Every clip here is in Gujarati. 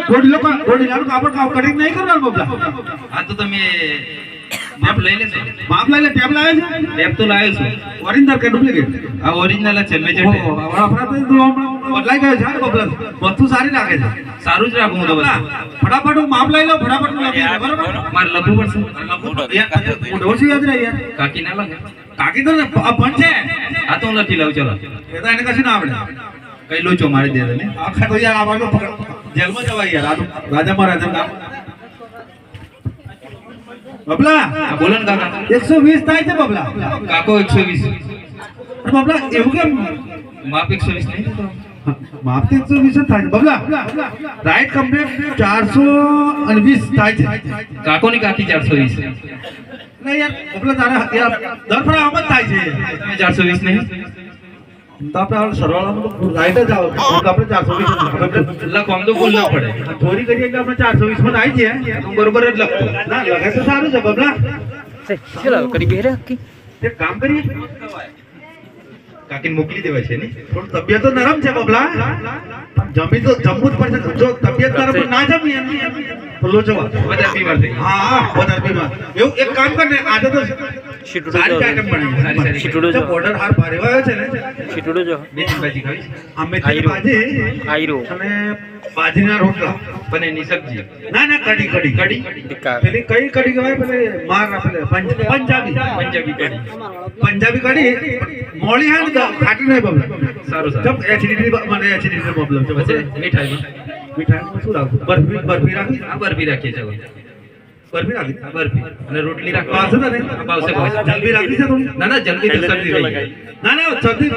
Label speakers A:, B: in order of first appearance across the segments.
A: ઘોડીલાનું કાપડ કટિંગ નહીં કરવાનું બાબલા.
B: આ તો તમે માપ લઈ લેશો.
A: માપ લઈ લે. ટેપ લાવે છે?
B: ટેપ તો લાવ્યો છું.
A: ઓરિજિનલ કે ડુપ્લિકેટ?
B: આ ઓરિજિનલ છે મેજર
A: ઓહો, આપણા તો બદલાઈ ગયો છે ને બાબલા. વસ્તુ સારી લાગે છે.
B: સારું જ રાખું હું તો બસ.
A: ફટાફટ હું માપ લઈ લો. ફટાફટ હું લખી દઉં, બરોબર?
B: મારે લખવું પડશે.
A: હું ડોસી યાદ રહી યાર.
B: કાકી ના લાગે.
A: કાકી તો પણ છે.
B: આ તો હું લખી લઉં ચલો.
A: એ તો એને કશું ના આવડે.
B: કઈ લોચો મારી દે તમે.
A: આખા તો યાર આવાનો જેલમાં જવાય યાર. આ તો રાજા મહારાજા કામ. બબલા
B: હા બોલો ને કાકા.
A: 120 થાય છે બબલા.
B: કાકો 120.
A: અરે બબલા એવું કેમ?
B: માપ 120 નહીં.
A: માપ તો 120 જ થાય છે બબલા. રાઈટ કમ્પ્લીટ 420 થાય છે.
B: કાકો ની કાકી 420.
A: નહીં યાર બબલા તારા યાર દર ફરા આમ જ થાય છે.
B: તમે 420 નહીં.
A: તો આપણે સરવાળામાં તો રાઈટ જ આવે. આપણે 420
B: લખો આમ તો ભૂલ ના પડે.
A: ચોરી કરીએ એટલે આપણે 420 માં આવી છે.
B: બરોબર જ લખતો.
A: ના લગે તો સારું છે બબલા.
C: ચલો કરી બેરે
A: એક કામ કરીએ,
B: કાકીને મોકલી દેવાય છે ને.
A: થોડું તબિયત તો નરમ છે બબલા. જમી તો જમવું જ પડશે. જો તબિયત નરમ ના જમી તો લોચવા
B: વધારે બીમાર થઈ.
A: હા વધારે બીમાર. એવું એક કામ કર ને આજે તો સારી આઈટમ બની
B: સારી.
C: શીટુડો જો.
A: ઓર્ડર હાર ભારે આવ્યો છે ને.
C: શીટુડો જો.
B: મેથી ભાજી ખાવી છે?
A: અમે ભાજી
C: આયરો
A: અને બાજરીના રોટલા.
B: પણ એની સબ્જી.
A: ના ના કઢી કઢી કઢી
C: ટીકા
A: પેલી કઈ કઢી કહેવાય? પેલે માર પેલે પંજાબી
B: પંજાબી કઢી.
A: પંજાબી કઢી મોળી હે ને ખાટી નહીં બબલા.
B: સારું
A: જબ
B: સારું.
A: એસિડિટી મને એસિડિટી પ્રોબ્લેમ છે.
B: પછી મીઠાઈમાં
A: મીઠાઈમાં શું રાખું? બરફી બરફી રાખી.
B: આ બરફી રાખીએ ચાલો.
A: બરફી રાખી.
B: આ બરફી અને રોટલી રાખો.
A: પાવશે ને?
B: પાવશે.
A: જલ્દી રાખી છે થોડી?
B: ના ના જલ્દી તો શરદી થઈ જાય.
A: ના ના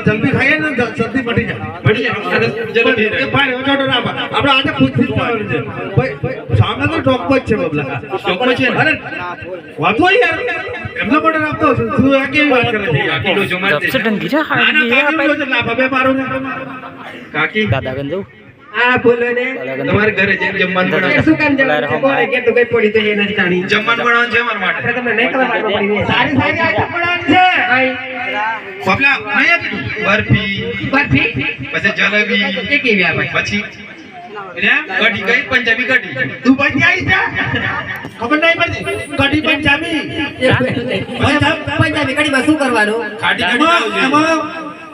A: જલ્દી ખાઈએ ને જલ્દી મટી જાય.
B: મળી જાય. જલ્દી
A: એ ભાઈ ઓછો ના આપા. આપણે આજે પૂછવું જ પડવાનું છે. ભાઈ સામે તો ચોખ્ખો જ છે બબલા.
B: ચોખ્ખો છે ને?
A: અરે વાતો યાર એમના માટે આપતો છું. તું આ કેવી વાત કરે છે?
B: કાકી લોચો મારી દે.
C: સટન ગીરા
A: ના ના
C: હાડી
A: કાકી લોચો ના આપે. બે પારો ને
B: કાકી
C: દાદા ગંજો
D: આ બોલો ને
B: તમારે ઘરે જઈને જમવાનું
D: એ
B: બનાવો.
D: શું કામ જવાનું? કોને કે તો કઈ પડી તો એ નથી જાણી.
B: જમવાનું બનાવવાનું છે અમારા માટે.
D: આપણે તમને નહીં ખબર પડી ને.
A: સારી સારી આઈટમ બનાવવાની છે.
D: ભાઈ
B: બબલા નહીં આપી તું. બરફી
D: બરફી
B: પછી જલેબી
D: એ કેવી આ ભાઈ?
B: પછી કઢી કઈ પંજાબી કઢી.
A: તું બચી આવી છે? ખબર નહીં પડતી. કઢી પંજાબી
D: પંજાબી કઢીમાં શું કરવાનું?
B: ખાટી કઢી ખાવું છે.
A: એમાં